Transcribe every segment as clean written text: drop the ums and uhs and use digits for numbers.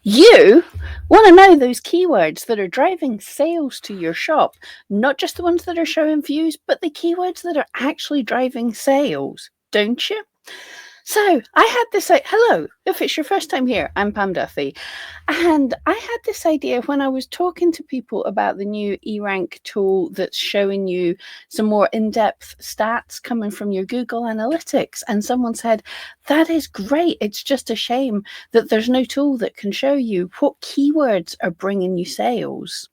You want to know those keywords that are driving sales to your shop, not just the ones that are showing views, but the keywords that are actually driving sales, don't you? So I had this, hello, if it's your first time here, I'm Pam Duthie. And I had this idea when I was talking to people about the new eRank tool that's showing you some more in-depth stats coming from your Google Analytics. And someone said, that is great. It's just a shame that there's no tool that can show you what keywords are bringing you sales.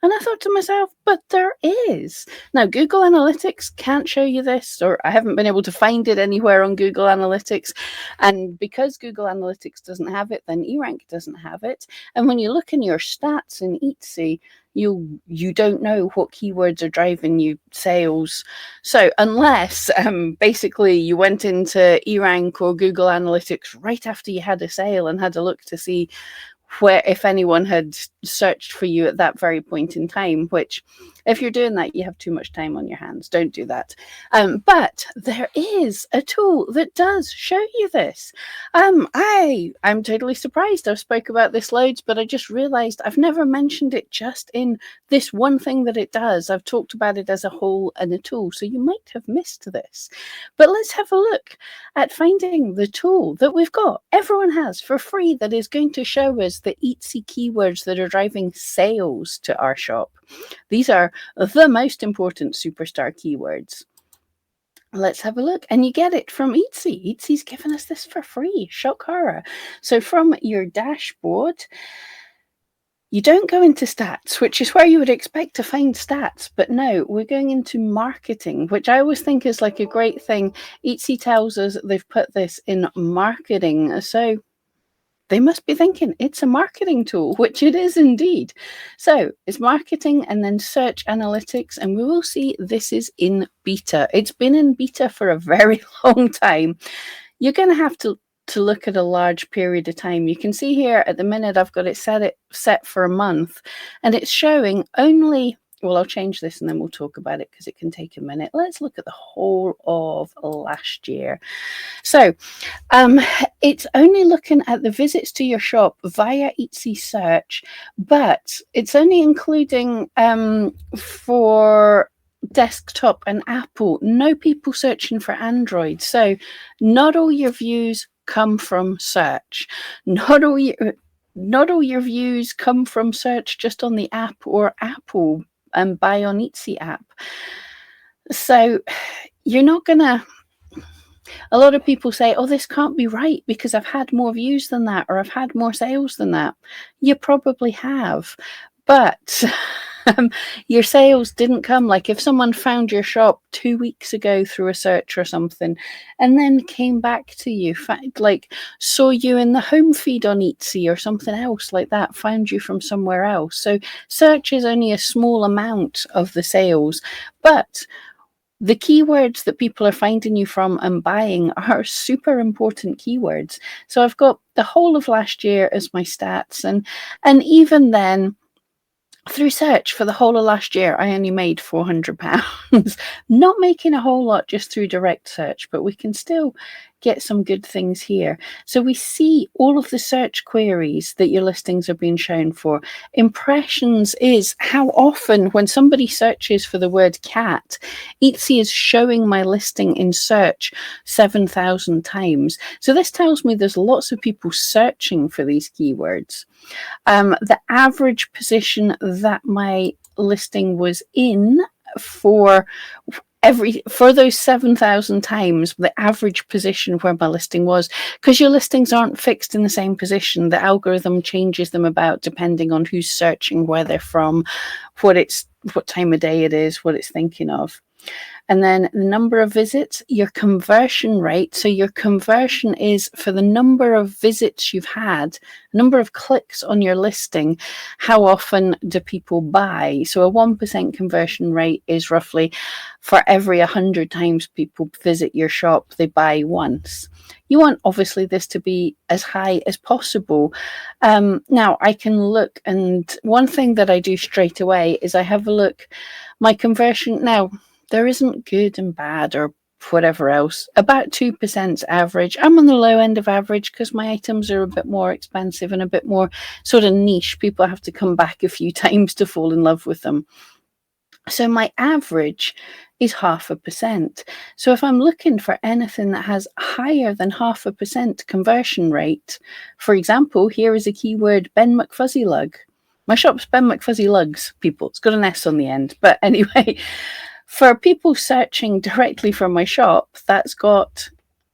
And I thought to myself, but there is. Now, Google Analytics can't show you this, or I haven't been able to find it anywhere on Google Analytics. And because Google Analytics doesn't have it, then eRank doesn't have it. And when you look in your stats in Etsy, you don't know what keywords are driving you sales. So unless basically you went into eRank or Google Analytics right after you had a sale and had a look to see where if anyone had searched for you at that very point in time, which if you're doing that, you have too much time on your hands. Don't do that. But there is a tool that does show you this. I'm totally surprised. I've spoke about this loads, but I just realized I've never mentioned it just in this one thing that it does. I've talked about it as a whole and a tool, so you might have missed this. But let's have a look at finding the tool that we've got. Everyone has for free that is going to show us the Etsy keywords that are driving sales to our shop. These are the most important superstar keywords. Let's have a look. And you get it from Etsy. Etsy's given us this for free. Shock horror. So from your dashboard, you don't go into stats, which is where you would expect to find stats. But no, we're going into marketing, which I always think is like a great thing. Etsy tells us they've put this in marketing. So they must be thinking it's a marketing tool, which it is indeed. So it's marketing and then search analytics, and we will see this is in beta. It's been in beta for a very long time. You're going to have to look at a large period of time. You can see here at the minute I've got it set for a month, and it's showing only. Well, I'll change this and then we'll talk about it because it can take a minute. Let's look at the whole of last year. So it's only looking at the visits to your shop via Etsy search, but it's only including for desktop and Apple, no people searching for Android. So not all your views come from search. Not all your views come from search just on the app or Apple and buy on Etsy app. So you're not gonna. A lot of people say, oh, this can't be right because I've had more views than that or I've had more sales than that. You probably have, but your sales didn't come. Like if someone found your shop 2 weeks ago through a search or something and then came back to you, like saw you in the home feed on Etsy or something else like that, found you from somewhere else. So search is only a small amount of the sales, but the keywords that people are finding you from and buying are super important keywords. So I've got the whole of last year as my stats, and even then, through search for the whole of last year, I only made £400. Not making a whole lot just through direct search, but we can still get some good things here. So we see all of the search queries that your listings are being shown for. Impressions is how often when somebody searches for the word cat, Etsy is showing my listing in search 7,000 times. So this tells me there's lots of people searching for these keywords. The average position that my listing was in for those 7,000 times, the average position where my listing was, because your listings aren't fixed in the same position. The algorithm changes them about depending on who's searching, where they're from, what time of day it is, what it's thinking of. And then the number of visits, your conversion rate. So your conversion is for the number of visits you've had, number of clicks on your listing, how often do people buy? So a 1% conversion rate is roughly for every 100 times people visit your shop, they buy once. You want obviously this to be as high as possible. Now I can look, and one thing that I do straight away is I have a look, my conversion now, there isn't good and bad or whatever else, about 2% average. I'm on the low end of average because my items are a bit more expensive and a bit more sort of niche. People have to come back a few times to fall in love with them. So my average is 0.5%. So if I'm looking for anything that has higher than 0.5% conversion rate, for example, here is a keyword, Ben McFuzzy Lug. My shop's Ben McFuzzy Lugs, people. It's got an S on the end. But anyway, for people searching directly from my shop, that's got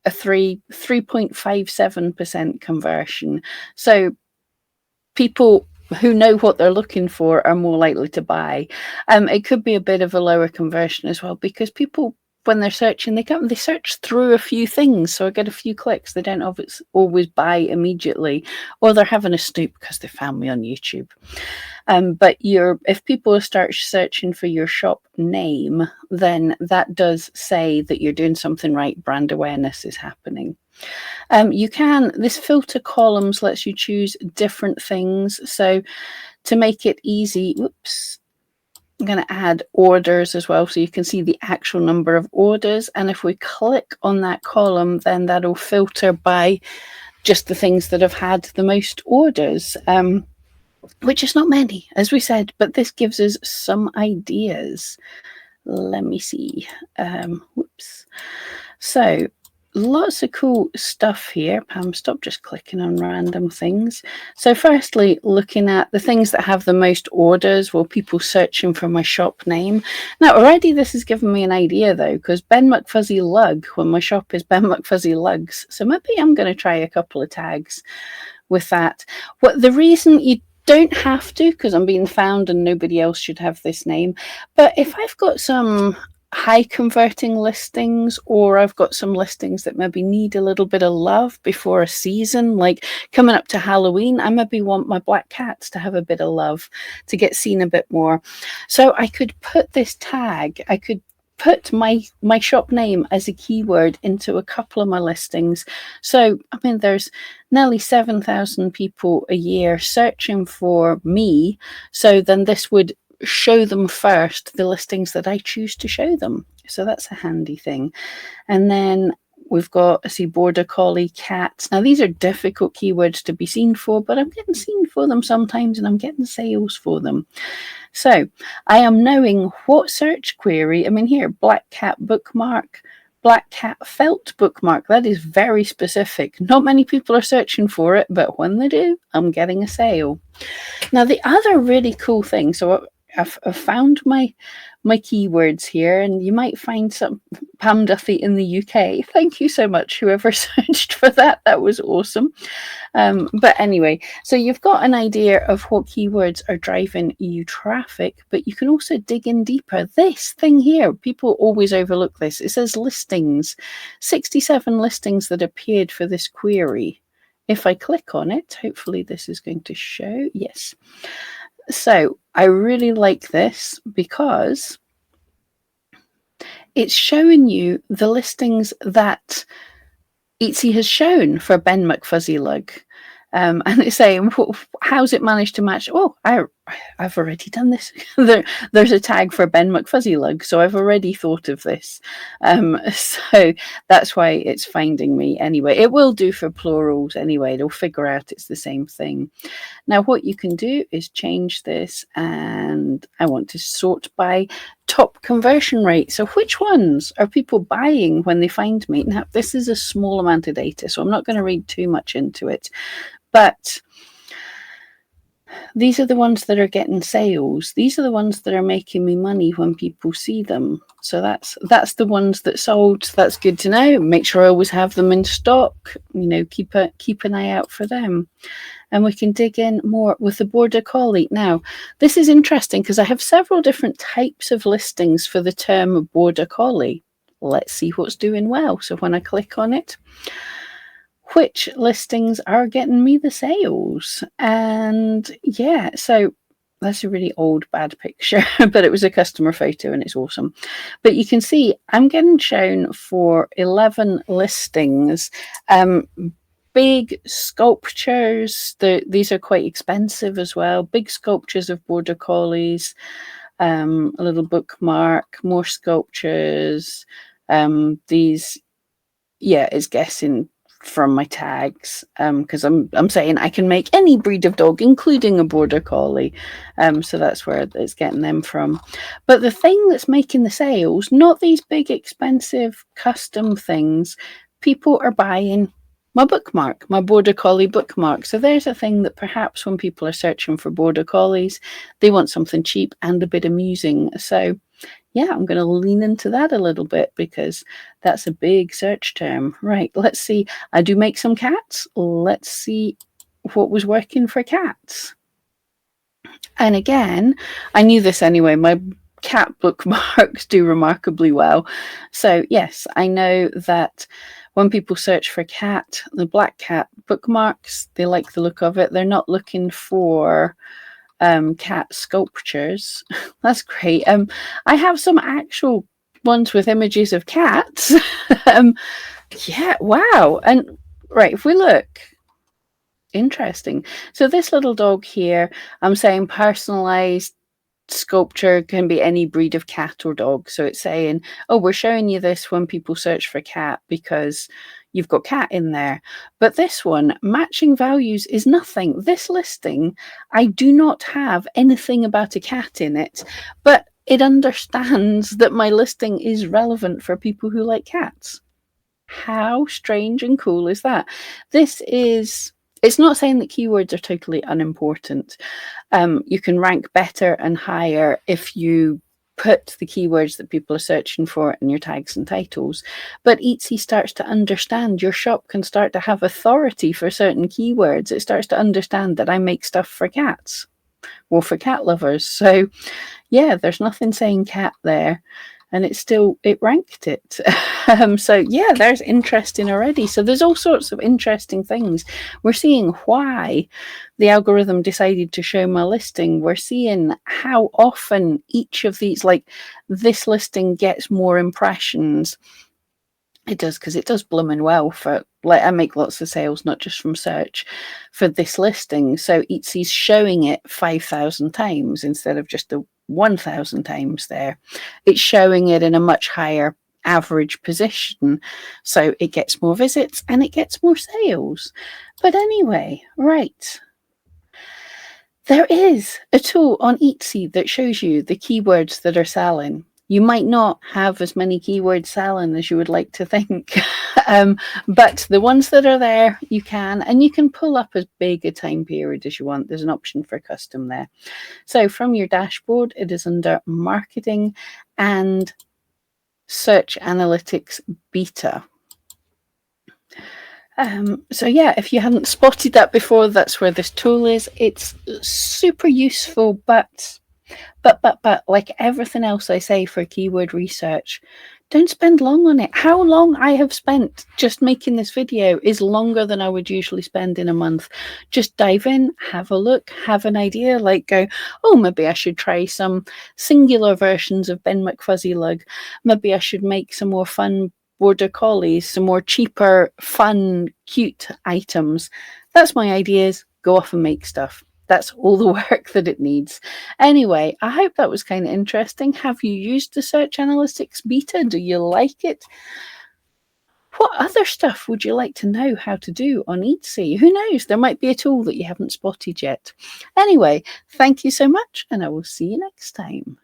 a 3.57% conversion. So people who know what they're looking for are more likely to buy. It could be a bit of a lower conversion as well, because people, when they're searching, they search through a few things, so I get a few clicks. They don't always buy immediately, or they're having a snoop because they found me on YouTube. But if people start searching for your shop name, then that does say that you're doing something right. Brand awareness is happening. This filter columns lets you choose different things. So to make it easy, I'm going to add orders as well, so you can see the actual number of orders. And if we click on that column, then that'll filter by just the things that have had the most orders, which is not many, as we said, but this gives us some ideas. Let me see. So lots of cool stuff here. Pam, stop just clicking on random things. So firstly, looking at the things that have the most orders, well, people searching for my shop name. Now, already this has given me an idea, though, because Ben McFuzzy Lug, when my shop is Ben McFuzzy Lugs. So maybe I'm going to try a couple of tags with that. The reason you don't have to, because I'm being found and nobody else should have this name, but if I've got some high converting listings, or I've got some listings that maybe need a little bit of love before a season, like coming up to Halloween, I maybe want my black cats to have a bit of love, to get seen a bit more. So I could put this tag, I could put my shop name as a keyword into a couple of my listings. So, I mean, there's nearly 7,000 people a year searching for me. So then this would show them first the listings that I choose to show them. So that's a handy thing. And then we've got, border collie, cats. Now, these are difficult keywords to be seen for, but I'm getting seen for them sometimes, and I'm getting sales for them. So I am knowing what search query. I mean, here, black cat bookmark, black cat felt bookmark. That is very specific. Not many people are searching for it, but when they do, I'm getting a sale. Now, the other really cool thing, so I've found my keywords here, and you might find some Pam Duthie in the UK. Thank you so much, whoever searched for that. That was awesome. But anyway, so you've got an idea of what keywords are driving you traffic, but you can also dig in deeper. This thing here, people always overlook this. It says listings, 67 listings that appeared for this query. If I click on it, hopefully this is going to show. Yes. So I really like this because it's showing you the listings that Etsy has shown for Ben McFuzzy Lug. And it's saying, how's it managed to match? Oh, I've already done this. There's a tag for Ben McFuzzy Lug, so I've already thought of this. So that's why it's finding me anyway. It will do for plurals anyway. It'll figure out it's the same thing. Now, what you can do is change this, and I want to sort by top conversion rate. So which ones are people buying when they find me? Now, this is a small amount of data, so I'm not going to read too much into it. But these are the ones that are getting sales. These are the ones that are making me money when people see them. So that's the ones that sold. So that's good to know. Make sure I always have them in stock. Keep an eye out for them. And we can dig in more with the border collie. Now, this is interesting because I have several different types of listings for the term border collie. Let's see what's doing well. So when I click on it, which listings are getting me the sales? And yeah, so that's a really old, bad picture, but it was a customer photo and it's awesome. But you can see I'm getting shown for 11 listings. Big sculptures. These are quite expensive as well. Big sculptures of border collies, a little bookmark, more sculptures, These, yeah, it's guessing from my tags, because I'm saying I can make any breed of dog, including a border collie. So that's where it's getting them from. But the thing that's making the sales, not these big expensive custom things, people are buying my bookmark, my border collie bookmark. So there's a thing that perhaps when people are searching for border collies, they want something cheap and a bit amusing. So yeah, I'm going to lean into that a little bit because that's a big search term. Right, let's see. I do make some cats. Let's see what was working for cats. And again, I knew this anyway. My cat bookmarks do remarkably well. So, yes, I know that when people search for cat, the black cat bookmarks, they like the look of it. They're not looking for cat sculptures. That's great. I have some actual ones with images of cats. Yeah, wow. And right, if we look, interesting. So this little dog here, I'm saying personalized sculpture can be any breed of cat or dog. So it's saying, oh, we're showing you this when people search for cat because you've got cat in there. But this one, matching values is nothing. This listing, I do not have anything about a cat in it, but it understands that my listing is relevant for people who like cats. How strange and cool is that? It's not saying that keywords are totally unimportant. You can rank better and higher if you put the keywords that people are searching for in your tags and titles. But Etsy starts to understand, your shop can start to have authority for certain keywords. It starts to understand that I make stuff for cats, or for cat lovers. So yeah, there's nothing saying cat there. And it ranked it. So yeah, there's interesting already. So there's all sorts of interesting things. We're seeing why the algorithm decided to show my listing. We're seeing how often each of these, like this listing gets more impressions. It does, because it does blooming well for, like, I make lots of sales, not just from search, for this listing. So Etsy's showing it 5,000 times instead of just the 1,000 times there. It's showing it in a much higher average position. So it gets more visits and it gets more sales. But anyway, right. There is a tool on Etsy that shows you the keywords that are selling. You might not have as many keywords selling as you would like to think, but the ones that are there, you can, and you can pull up as big a time period as you want. There's an option for custom there. So from your dashboard, it is under Marketing and Search Analytics Beta. So yeah, if you hadn't spotted that before, that's where this tool is. It's super useful, but like everything else I say for keyword research, don't spend long on it. How long I have spent just making this video is longer than I would usually spend in a month. Just dive in, have a look, have an idea, like go, oh, maybe I should try some singular versions of Ben McFuzzy Lug. Maybe I should make some more fun border collies, some more cheaper, fun, cute items. That's my ideas. Go off and make stuff. That's all the work that it needs. Anyway, I hope that was kind of interesting. Have you used the Search Analytics Beta? Do you like it? What other stuff would you like to know how to do on Etsy? Who knows? There might be a tool that you haven't spotted yet. Anyway, thank you so much, and I will see you next time.